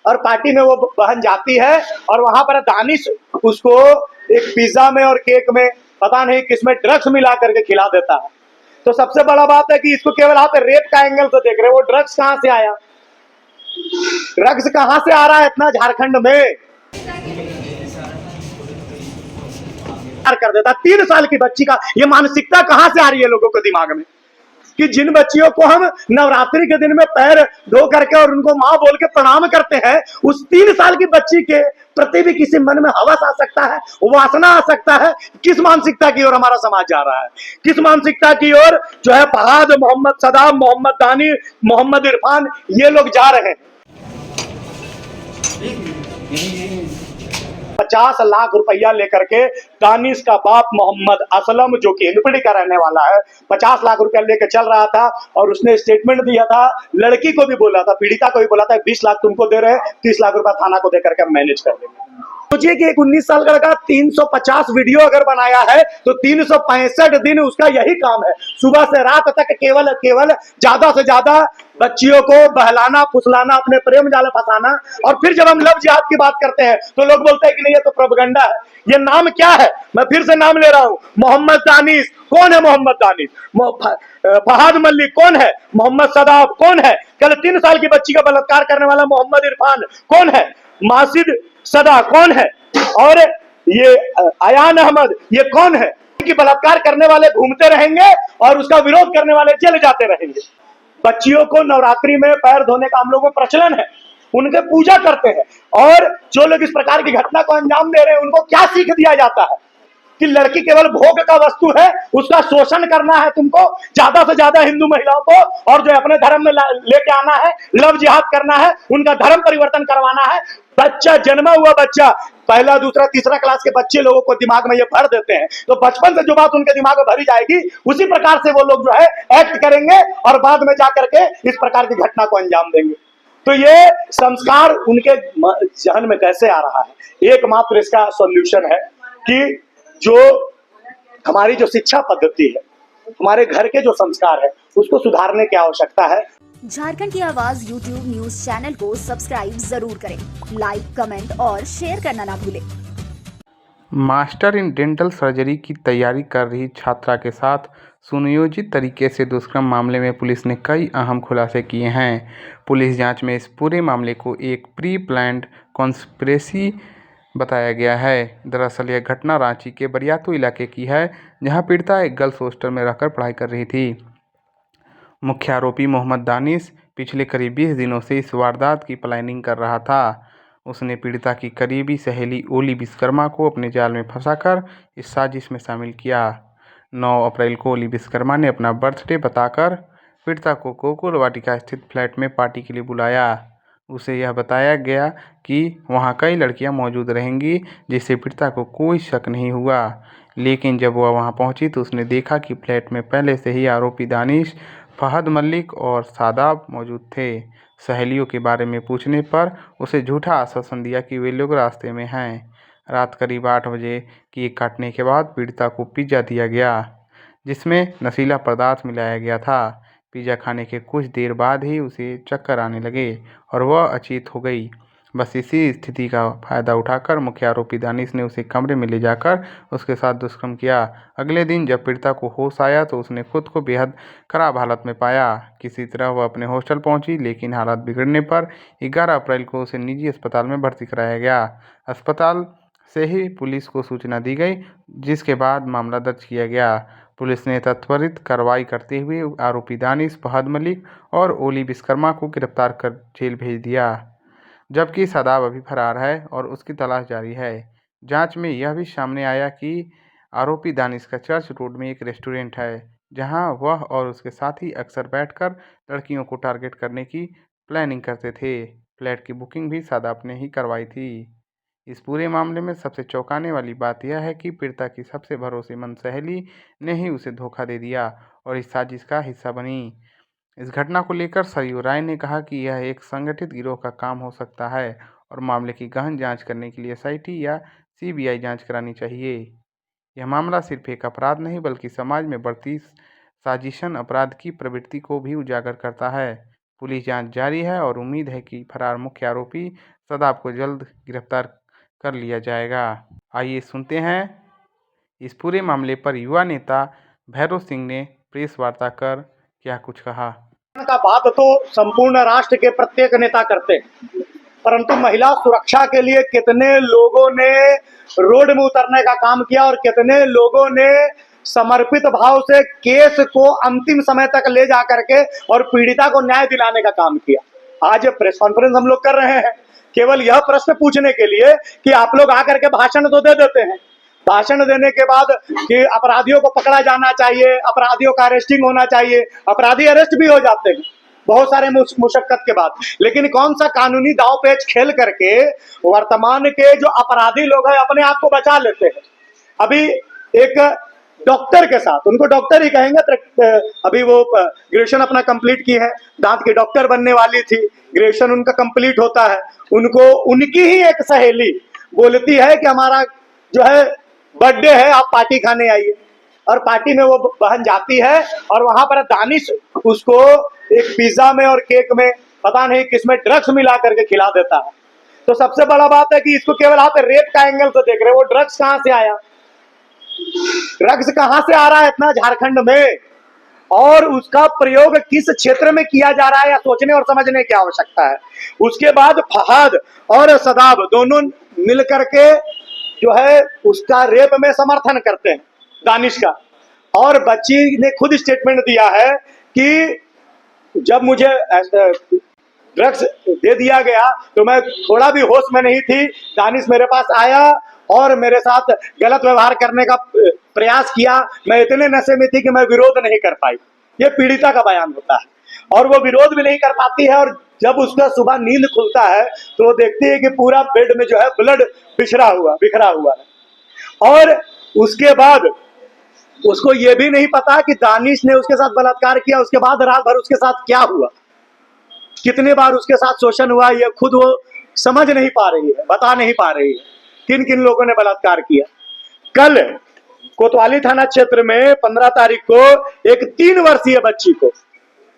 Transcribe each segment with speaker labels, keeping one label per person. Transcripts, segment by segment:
Speaker 1: और पार्टी में वो बहन जाती है और वहां पर दानिश उसको एक पिज्जा में और केक में पता नहीं किसमें ड्रग्स मिला करके खिला देता है। तो सबसे बड़ा बात है कि इसको केवल आप रेप का एंगल से देख रहे हैं, वो ड्रग्स कहां से आया, ड्रग्स कहां से आ रहा है इतना झारखंड में कर देता। 3 साल की बच्ची का ये मानसिकता कहां से आ रही है लोगों के दिमाग में कि जिन बच्चियों को हम नवरात्रि के दिन में पैर धो करके और उनको मां बोल के प्रणाम करते हैं, उस 3 साल की बच्ची के प्रति भी किसी मन में हवस आ सकता है, वासना आ सकता है। किस मानसिकता की ओर हमारा समाज जा रहा है, किस मानसिकता की ओर जो है फहाद, मोहम्मद सदाब, मोहम्मद दानी, मोहम्मद इरफान ये लोग जा रहे हैं। 50 लाख रुपया लेकर के दानिश का बाप मोहम्मद असलम जो कि हिंदपीढ़ी का रहने वाला है 50 लाख रुपया लेकर चल रहा था और उसने स्टेटमेंट दिया था, लड़की को भी बोला था, पीड़िता को भी बोला था 20 लाख तुमको दे रहे हैं, 30 लाख रुपया थाना को देकर के मैनेज कर देंगे। सोचिए कि एक 19 साल का लड़का 350 वीडियो अगर बनाया है तो 365 दिन उसका यही काम है, सुबह से रात तक केवल ज्यादा से ज्यादा बच्चियों को बहलाना, फुसलाना, अपने प्रेम जाल फंसाना। और फिर जब हम लव जिहाद की बात करते हैं तो लोग बोलते हैं कि नहीं ये तो प्रोपेगेंडा है। ये नाम क्या है, मैं फिर से नाम ले रहा हूं, मोहम्मद दानिश। कौन है मोहम्मद दानिश? फहाद मलिक कौन है? मोहम्मद सदाब कौन है? कल 3 साल की बच्ची का बलात्कार करने वाला मोहम्मद इरफान कौन है? मासिद सदा कौन है? और ये अयान अहमद ये कौन है? कि बलात्कार करने वाले घूमते रहेंगे और उसका विरोध करने वाले जेल जाते रहेंगे। बच्चियों को नवरात्रि में पैर धोने का हम लोगों को प्रचलन है, उनके पूजा करते हैं। और जो लोग इस प्रकार की घटना को अंजाम दे रहे हैं उनको क्या सीख दिया जाता है कि लड़की केवल भोग का वस्तु है, उसका शोषण करना है तुमको, ज्यादा से ज्यादा हिंदू महिलाओं को और जो अपने धर्म में लेके आना है, लव जिहाद करना है, उनका धर्म परिवर्तन करवाना है। बच्चा, जन्मा हुआ बच्चा, पहला दूसरा तीसरा क्लास के बच्चे लोगों को दिमाग में ये भर देते हैं, तो बचपन से जो बात उनके दिमाग में भरी जाएगी उसी प्रकार से वो लोग जो है एक्ट करेंगे और बाद में जाकर के इस प्रकार की घटना को अंजाम देंगे। तो ये संस्कार उनके जहन में कैसे आ रहा है? एकमात्र इसका सॉल्यूशन है कि जो हमारी जो शिक्षा पद्धति है, हमारे घर के जो संस्कार है, उसको सुधारने की आवश्यकता है।
Speaker 2: झारखंड की आवाज YouTube न्यूज चैनल को सब्सक्राइब जरूर करें, लाइक, कमेंट और शेयर करना ना भूलें।
Speaker 3: मास्टर इन डेंटल सर्जरी की तैयारी कर रही छात्रा के साथ सुनियोजित तरीके से दुष्कर्म मामले में पुलिस ने कई अहम खुलासे किए हैं। पुलिस जांच में इस पूरे मामले को एक प्री प्लान्ड कॉन्स्पिरेसी बताया गया है। दरअसल यह घटना रांची के बरियातू इलाके की है, जहां पीड़िता एक गर्ल्स हॉस्टल में रहकर पढ़ाई कर रही थी। मुख्य आरोपी मोहम्मद दानिश पिछले करीब 20 दिनों से इस वारदात की प्लानिंग कर रहा था। उसने पीड़िता की करीबी सहेली ओली विश्वकर्मा को अपने जाल में फंसाकर इस साजिश में शामिल किया। 9 अप्रैल को ओली विश्वकर्मा ने अपना बर्थडे बताकर पीड़िता को गोकुल वाटिका स्थित फ्लैट में पार्टी के लिए बुलाया। उसे यह बताया गया कि वहां कई लड़कियां मौजूद रहेंगी, जिससे पीड़िता को कोई शक नहीं हुआ। लेकिन जब वह वहां पहुंची तो उसने देखा कि फ्लैट में पहले से ही आरोपी दानिश, फहद मलिक और सादाब मौजूद थे। सहेलियों के बारे में पूछने पर उसे झूठा आश्वासन दिया कि वे लोग रास्ते में हैं। रात करीब 8 बजे केक काटने के बाद पीड़िता को पिज्ज़ा दिया गया, जिसमें नशीला पदार्थ मिलाया गया था। पिज़्ज़ा खाने के कुछ देर बाद ही उसे चक्कर आने लगे और वह अचेत हो गई। बस इसी स्थिति का फायदा उठाकर मुख्य आरोपी दानिश ने उसे कमरे में ले जाकर उसके साथ दुष्कर्म किया। अगले दिन जब पीड़िता को होश आया तो उसने खुद को बेहद खराब हालत में पाया। किसी तरह वह अपने हॉस्टल पहुंची, लेकिन हालत बिगड़ने पर 11 अप्रैल को उसे निजी अस्पताल में भर्ती कराया गया। अस्पताल से ही पुलिस को सूचना दी गई, जिसके बाद मामला दर्ज किया गया। पुलिस ने त्वरित कार्रवाई करते हुए आरोपी दानिश, फहद मलिक और ओली विश्वकर्मा को गिरफ्तार कर जेल भेज दिया, जबकि सादाब अभी फरार है और उसकी तलाश जारी है। जांच में यह भी सामने आया कि आरोपी दानिश का चर्च रोड में एक रेस्टोरेंट है, जहां वह और उसके साथी अक्सर बैठकर लड़कियों को टारगेट करने की प्लानिंग करते थे। फ्लैट की बुकिंग भी सादाब ने ही करवाई थी। इस पूरे मामले में सबसे चौंकाने वाली बात यह है कि पीड़िता की सबसे भरोसेमंद सहेली ने ही उसे धोखा दे दिया और इस साजिश का हिस्सा बनी। इस घटना को लेकर सरयू राय ने कहा कि यह एक संगठित गिरोह का काम हो सकता है और मामले की गहन जांच करने के लिए एसआईटी या सीबीआई जांच करानी चाहिए। यह मामला सिर्फ एक अपराध नहीं बल्कि समाज में बढ़ती साजिशन अपराध की प्रवृत्ति को भी उजागर करता है, पुलिस जांच जारी है और उम्मीद है कि फरार मुख्य आरोपी सदाब को जल्द गिरफ्तार कर लिया जाएगा। आइए सुनते हैं इस पूरे मामले पर युवा नेता भैरव सिंह ने प्रेस वार्ता कर क्या कुछ कहा।
Speaker 1: का बात तो संपूर्ण राष्ट्र के प्रत्येक नेता करते हैं, परंतु महिला सुरक्षा के लिए कितने लोगों ने रोड में उतरने का काम किया और कितने लोगों ने समर्पित भाव से केस को अंतिम समय तक ले जा करके और पीड़िता को न्याय दिलाने का काम किया। आज प्रेस कॉन्फ्रेंस हम लोग कर रहे हैं केवल यह प्रश्न पूछने के लिए कि आप लोग आकर के भाषण तो दे देते हैं, भाषण देने के बाद कि अपराधियों को पकड़ा जाना चाहिए, अपराधियों का अरेस्टिंग होना चाहिए, अपराधी अरेस्ट भी हो जाते हैं बहुत सारे मुशक्कत के बाद, लेकिन कौन सा कानूनी दांव पेच खेल करके वर्तमान के जो अपराधी लोग हैं अपने आप को बचा लेते हैं। अभी एक डॉक्टर के साथ, उनको डॉक्टर ही कहेंगे, अभी वो ग्रेजुएशन अपना कंप्लीट की है, दांत की डॉक्टर बनने वाली थी, ग्रेजुएशन उनका कंप्लीट होता है, उनको उनकी ही एक सहेली बोलती है कि हमारा जो है बर्थडे है, आप पार्टी खाने आइए, और पार्टी में वो बहन जाती है और वहां पर दानिश उसको एक पिज्जा में और केक में पता नहीं किसमें ड्रग्स मिला करके खिला देता है। तो सबसे बड़ा बात है कि इसको केवल आप रेप का एंगल से देख रहे हो, वो ड्रग्स कहां से आया, ड्रग्स कहां से आ रहा है इतना झारखंड में, और उसका प्रयोग किस क्षेत्र में किया जा रहा है, या सोचने और समझने की आवश्यकता है। उसके बाद फहाद और सदाब दोनों मिलकर के जो है उसका रेप में समर्थन करते हैं दानिश का, और बच्ची ने खुद स्टेटमेंट दिया है कि जब मुझे ड्रग्स दे दिया गया तो मैं थोड़ा भी होश में नहीं थी, दानिश मेरे पास आया और मेरे साथ गलत व्यवहार करने का प्रयास किया, मैं इतने नशे में थी कि मैं विरोध नहीं कर पाई। ये पीड़िता का बयान होता है, और वो विरोध भी नहीं कर पाती है, और जब उसका सुबह नींद खुलता है तो वो देखती है कि पूरा बेड में जो है ब्लड बिखरा हुआ है, और उसके बाद उसको ये भी नहीं पता कि दानिश ने उसके साथ बलात्कार किया, उसके बाद रात भर उसके साथ क्या हुआ, कितने बार उसके साथ शोषण हुआ, ये खुद वो समझ नहीं पा रही है, बता नहीं पा रही है किन किन लोगों ने बलात्कार किया। कल कोतवाली थाना क्षेत्र में 15 तारीख को एक 3 वर्षीय बच्ची को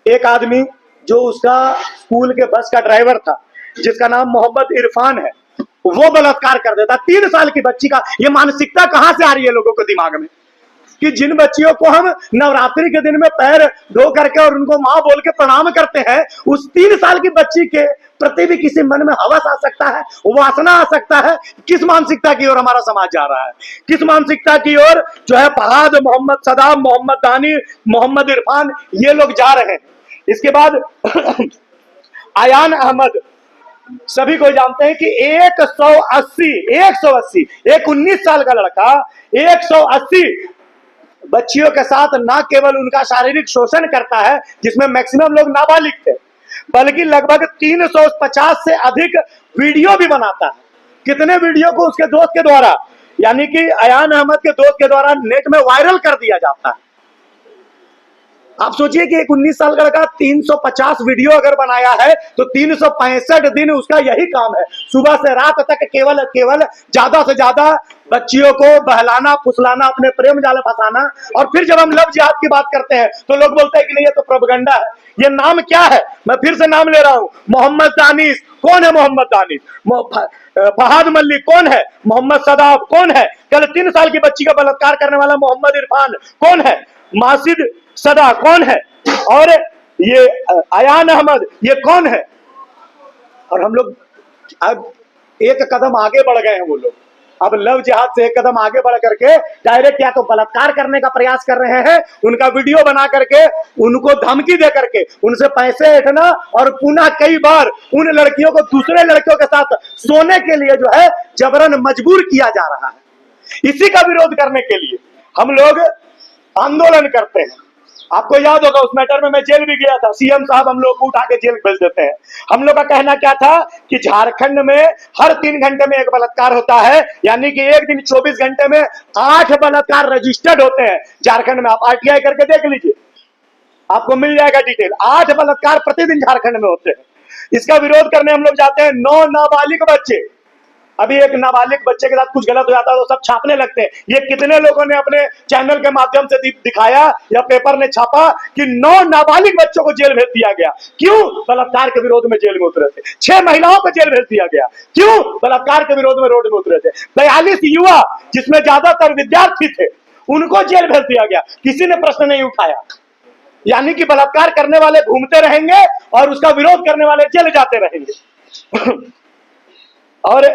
Speaker 1: एक आदमी जो उसका स्कूल के बस का ड्राइवर था, जिसका नाम मोहम्मद इरफान है, वो बलात्कार कर देता। 3 साल की बच्ची का ये मानसिकता कहां से आ रही है लोगों को दिमाग में, कि जिन बच्चियों को हम नवरात्रि के दिन में पैर धो करके और उनको माँ बोल के प्रणाम करते हैं, उस 3 साल की बच्ची के प्रति भी किसी मन में हवस आ सकता है, वासना आ सकता है। किस मानसिकता की ओर हमारा समाज जा रहा है, किस मानसिकता की ओर जो है फहाद, मोहम्मद सदाब, मोहम्मद दानी, मोहम्मद इरफान ये लोग जा रहे हैं। इसके बाद अयान अहमद, सभी को जानते हैं कि 180 एक 19 साल का लड़का 180 बच्चियों के साथ न केवल उनका शारीरिक शोषण करता है, जिसमें मैक्सिमम लोग नाबालिग थे, बल्कि लगभग 350 से अधिक वीडियो भी बनाता है। कितने वीडियो को उसके दोस्त के द्वारा, यानी कि अयान अहमद के दोस्त के द्वारा नेट में वायरल कर दिया जाता है। आप सोचिए कि एक 19 साल का लड़का 350 वीडियो अगर बनाया है तो 365 दिन उसका यही काम है, सुबह से रात तक केवल ज्यादा से ज्यादा बच्चियों को बहलाना, फुसलाना, अपने प्रेम जाल फंसाना। और फिर जब हम लव जिहाद की बात करते हैं तो लोग बोलते हैं कि नहीं ये तो प्रोपेगेंडा है। ये नाम क्या है, मैं फिर से नाम ले रहा हूं, मोहम्मद दानिश। कौन है मोहम्मद दानिश? फहाद मलिक कौन है? मोहम्मद सदाब कौन है? कल 3 साल की बच्ची का बलात्कार करने वाला मोहम्मद इरफान कौन है? मासिद सदा कौन है? और ये अयान अहमद ये कौन है? और हम लोग अब एक कदम आगे बढ़ गए हैं, वो लोग अब लव जिहाद से एक कदम आगे बढ़ करके डायरेक्ट या तो बलात्कार करने का प्रयास कर रहे हैं, उनका वीडियो बना करके उनको धमकी दे करके उनसे पैसे ऐंठना, और पुनः कई बार उन लड़कियों को दूसरे लड़कियों के साथ सोने के लिए जो है जबरन मजबूर किया जा रहा है। इसी का विरोध करने के लिए हम लोग आंदोलन करते हैं। आपको याद होगा उस मैटर में मैं जेल भी गया था, सीएम साहब हम लोग को उठा के जेल भेज देते हैं। हम लोग का कहना क्या था कि झारखंड में हर 3 घंटे में एक बलात्कार होता है, यानी कि एक दिन 24 घंटे में 8 बलात्कार रजिस्टर्ड होते हैं झारखंड में। आप आरटीआई करके देख लीजिए, आपको मिल जाएगा डिटेल। 8 बलात्कार प्रतिदिन झारखंड में होते हैं। इसका विरोध करने हम लोग जाते हैं। 9 नाबालिग बच्चे अभी एक नाबालिग बच्चे के साथ कुछ गलत हो जाता है तो सब छापने लगते हैं। ये कितने लोगों ने अपने चैनल के माध्यम से दिखाया या पेपर ने छापा कि 9 नाबालिग बच्चों को जेल भेज दिया गया। क्यों? बलात्कार के विरोध में जेल में उतरे थे। 6 महिलाओं को जेल भेज दिया गया। क्यों? बलात्कार के विरोध में रोड में उतरे थे। 42 युवा जिसमें ज्यादातर विद्यार्थी थे उनको जेल भेज दिया गया। किसी ने प्रश्न नहीं उठाया। यानी कि बलात्कार करने वाले घूमते रहेंगे और उसका विरोध करने वाले जेल जाते रहेंगे। और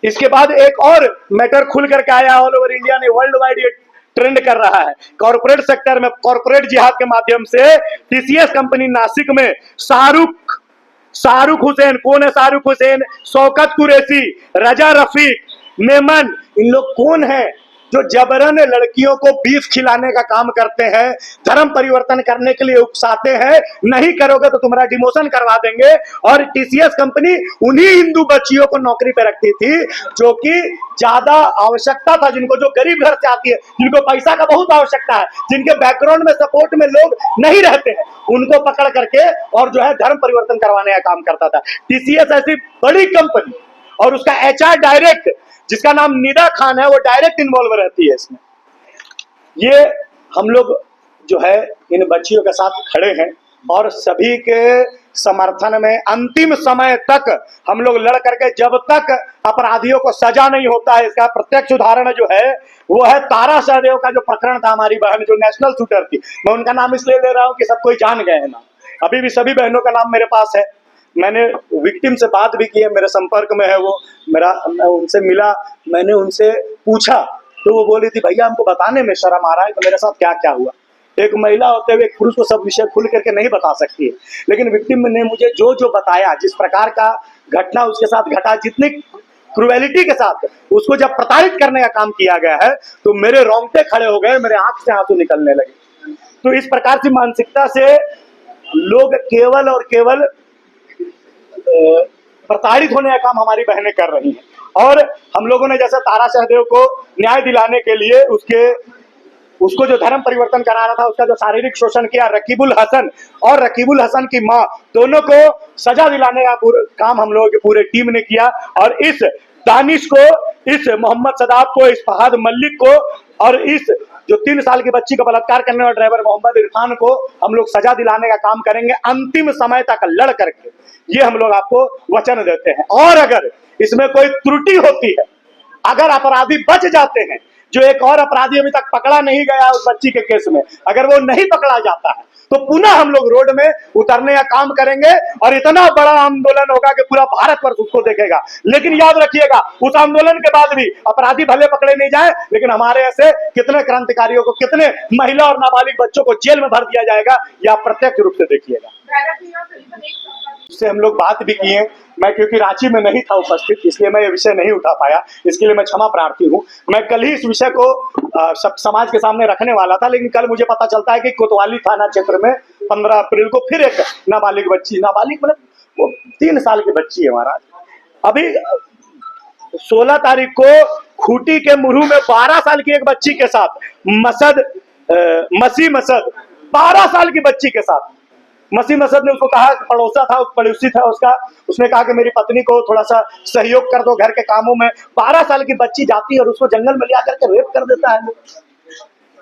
Speaker 1: इसके बाद एक और मैटर खुल करके आया ऑल ओवर इंडिया ने, वर्ल्ड वाइड ये ट्रेंड कर रहा है। कॉर्पोरेट सेक्टर में कॉर्पोरेट जिहाद के माध्यम से टीसीएस कंपनी नासिक में शाहरुख हुसैन, कौन है शाहरुख हुसैन, शौकत कुरैशी, रजा रफीक, मेमन, इन लोग कौन है जो जबरन लड़कियों को बीफ खिलाने का काम करते हैं, धर्म परिवर्तन करने के लिए उकसाते हैं, नहीं करोगे तो तुम्हारा डिमोशन करवा देंगे। और टीसीएस कंपनी उन्हीं हिंदू बच्चियों को नौकरी पे रखती थी जो कि ज्यादा आवश्यकता था, जिनको, जो गरीब घर से आती है, जिनको पैसा का बहुत आवश्यकता है, जिनके बैकग्राउंड में सपोर्ट में लोग नहीं रहते हैं, उनको पकड़ करके और जो है धर्म परिवर्तन करवाने का काम करता था। टीसीएस ऐसी बड़ी कंपनी और उसका एचआर डायरेक्ट जिसका नाम निदा खान है वो डायरेक्ट इन्वॉल्व रहती है इसमें। ये हम लोग जो है इन बच्चियों के साथ खड़े हैं और सभी के समर्थन में अंतिम समय तक हम लोग लड़ करके, जब तक अपराधियों को सजा नहीं होता है। इसका प्रत्यक्ष उदाहरण जो है वो है तारा सहदेव का जो प्रकरण था, हमारी बहन जो नेशनल शूटर थी। मैं उनका नाम इसलिए ले रहा हूं कि सब कोई जान गए हैं ना, अभी भी सभी बहनों का नाम मेरे पास है। मैंने विक्टिम से बात भी की है, मेरे संपर्क में है वो, मैं उनसे मिला, मैंने उनसे पूछा तो वो बोली थी भैया हमको बताने में शर्म आ रहा है कि मेरे साथ क्या क्या हुआ। एक महिला होते हुए एक पुरुष को सब विषय खुल करके नहीं बता सकती है, लेकिन विक्टिम ने मुझे जो जो बताया, जिस प्रकार का घटना उसके साथ घटा, जितनी क्रुएलिटी के साथ उसको जब प्रताड़ित करने का काम किया गया है तो मेरे रोंगटे खड़े हो गए, मेरे आंख से आंसू निकलने लगे। तो इस प्रकार की मानसिकता से लोग केवल और केवल प्रताड़ित होने का काम हमारी बहनें कर रही हैं। और हम लोगों ने जैसे तारा सहदेव को न्याय दिलाने के लिए उसको जो धर्म परिवर्तन करा रहा था, उसका जो शारीरिक शोषण किया, रकीबुल हसन और रकीबुल हसन की मां, दोनों को सजा दिलाने का काम हम लोगों की पूरे टीम ने किया। और इस दानिश को, इस मोहम्मद सदाब को, इस फहाद मलिक को और इस जो 3 साल की बच्ची का बलात्कार करने वाले ड्राइवर मोहम्मद इरफान को हम लोग सजा दिलाने का काम करेंगे अंतिम समय तक लड़ करके, ये हम लोग आपको वचन देते हैं। और अगर इसमें कोई त्रुटि होती है, अगर अपराधी बच जाते हैं, जो एक और अपराधी अभी तक पकड़ा नहीं गया उस बच्ची के केस में, अगर वो नहीं पकड़ा जाता है तो पुनः हम लोग रोड में उतरने का काम करेंगे और इतना बड़ा आंदोलन होगा कि पूरा भारतवर्ष उसको देखेगा। लेकिन याद रखिएगा, उस आंदोलन के बाद भी अपराधी भले पकड़े नहीं जाए, लेकिन हमारे ऐसे कितने क्रांतिकारियों को, कितने महिला और नाबालिग बच्चों को जेल में भर दिया जाएगा, यह आप प्रत्यक्ष रूप से देखिएगा। उससे हम लोग बात भी किए, मैं क्योंकि रांची में नहीं था उपस्थित इसलिए मैं ये विषय नहीं उठा पाया, इसके लिए मैं क्षमा प्रार्थी हूँ। मैं कल ही इस विषय को सब समाज के सामने रखने वाला था, लेकिन कल मुझे पता चलता है कि कोतवाली थाना क्षेत्र में 15 अप्रैल को फिर एक नाबालिग बच्ची, नाबालिग मतलब वो 3 साल की बच्ची है महाराज, अभी 16 तारीख को खूंटी के मुरहू में 12 साल की एक बच्ची के साथ मसी मसद 12 साल की बच्ची के साथ मसी मसद ने उसको कहा, पड़ोसी था उसका, उसने कहा कि मेरी पत्नी को थोड़ा सा सहयोग कर दो घर के कामों में। 12 साल की बच्ची जाती है और उसको जंगल में ले आकर के रेप कर देता है।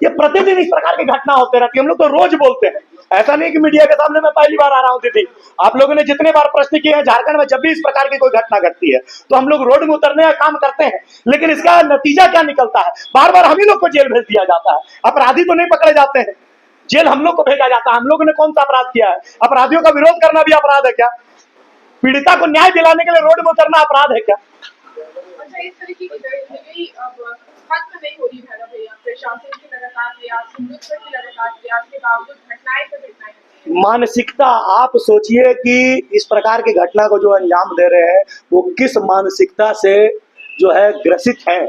Speaker 1: ये प्रतिदिन इस प्रकार की घटना होते रहती है, हम लोग तो रोज बोलते हैं, ऐसा नहीं कि मीडिया के सामने मैं पहली बार आ रहा हूँ। दीदी आप लोगों ने जितने बार प्रश्न किए हैं, झारखंड में जब भी इस प्रकार की कोई घटना घटती है तो हम लोग रोड में उतरने का काम करते हैं, लेकिन इसका नतीजा क्या निकलता है? बार बार हम ही लोग को जेल भेज दिया जाता है। अपराधी तो नहीं पकड़े जाते हैं, जेल हम लोग को भेजा जाता है। हम लोगों ने कौन सा अपराध किया है? अपराधियों का विरोध करना भी अपराध है क्या? पीड़िता को न्याय दिलाने के लिए रोड में उतरना अपराध है क्या?
Speaker 4: अच्छा, इस तरीके की खत्म नहीं हो रही है भैया, प्रशासन की लगातार प्रयास, हिंदुत्व की लगातार प्रयास के बावजूद घटनाएं पर घटनाएं।
Speaker 1: मानसिकता, आप सोचिए कि इस प्रकार की घटना को जो अंजाम दे रहे हैं वो किस मानसिकता से जो है ग्रसित है,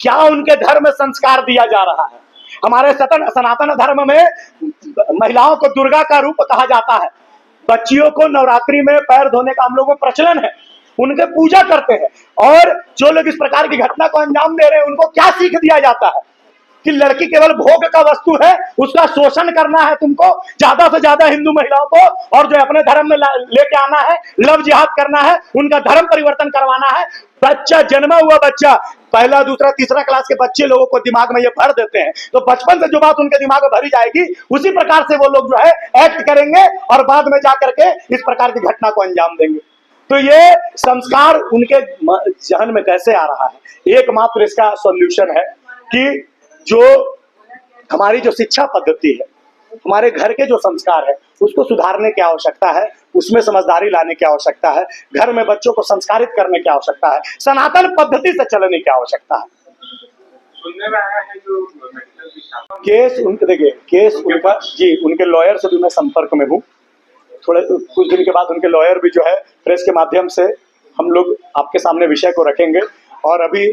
Speaker 1: क्या उनके धर्म में संस्कार दिया जा रहा है? हमारे सनातन धर्म में महिलाओं को दुर्गा का रूप कहा जाता है, बच्चियों को नवरात्रि में पैर धोने का हम लोगों को प्रचलन है, उनके पूजा करते हैं। और जो लोग इस प्रकार की घटना को अंजाम दे रहे हैं उनको क्या सीख दिया जाता है? कि लड़की केवल भोग का वस्तु है, उसका शोषण करना है तुमको, ज्यादा से ज्यादा हिंदू महिलाओं को, और जो अपने धर्म में लेके आना है, लव जिहाद करना है, उनका धर्म परिवर्तन करवाना है। बच्चा, जन्मा हुआ बच्चा, पहला दूसरा तीसरा क्लास के बच्चे लोगों को दिमाग में ये भर देते हैं, तो बचपन से जो बात उनके दिमाग में भरी जाएगी, उसी प्रकार से वो लोग जो है एक्ट करेंगे और बाद में जाकर के इस प्रकार की घटना को अंजाम देंगे। तो ये संस्कार उनके जहन में कैसे आ रहा है? एकमात्र इसका सॉल्यूशन है कि जो हमारी जो शिक्षा पद्धति है, हमारे घर के जो संस्कार है, उसको सुधारने की आवश्यकता है, उसमें समझदारी लाने की आवश्यकता है, घर में बच्चों को संस्कारित करने की आवश्यकता है, सनातन पद्धति से चलने की आवश्यकता है।
Speaker 5: सुनने में आया है जो मेडिकल
Speaker 1: केस उनके, देखिए केस उनका जी, उनके लॉयर से भी मैं संपर्क में हूँ। थोड़े कुछ दिन के बाद उनके लॉयर भी जो है प्रेस के माध्यम से हम लोग आपके सामने विषय को रखेंगे, और अभी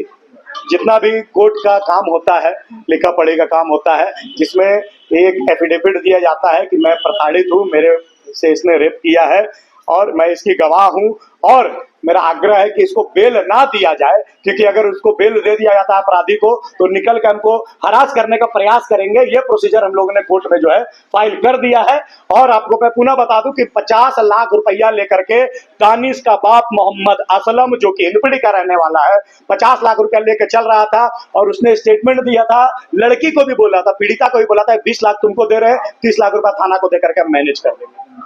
Speaker 1: जितना भी कोर्ट का काम होता है, लिखा पढ़ी का काम होता है, जिसमें एक एफिडेविट दिया जाता है कि मैं प्रताड़ित हूँ, मेरे से इसने रेप किया है और मैं इसकी गवाह हूँ, और मेरा आग्रह है कि इसको बेल ना दिया जाए, क्योंकि अगर उसको बेल दे दिया जाता है अपराधी को, तो निकल कर हमको हरास करने का प्रयास करेंगे। ये प्रोसीजर हम लोगों ने कोर्ट में जो है फाइल कर दिया है। और आपको मैं पुनः बता दूं कि 50 लाख रुपया लेकर के दानिश का बाप मोहम्मद असलम, जो कि हिंदपीढ़ी का रहने वाला है, 50 लाख रुपया लेकर चल रहा था, और उसने स्टेटमेंट दिया था, लड़की को भी बोला था, पीड़िता को भी बोला था, 20 लाख तुमको दे रहे हैं, 30 लाख रुपया थाना को देकर के हम मैनेज कर देंगे।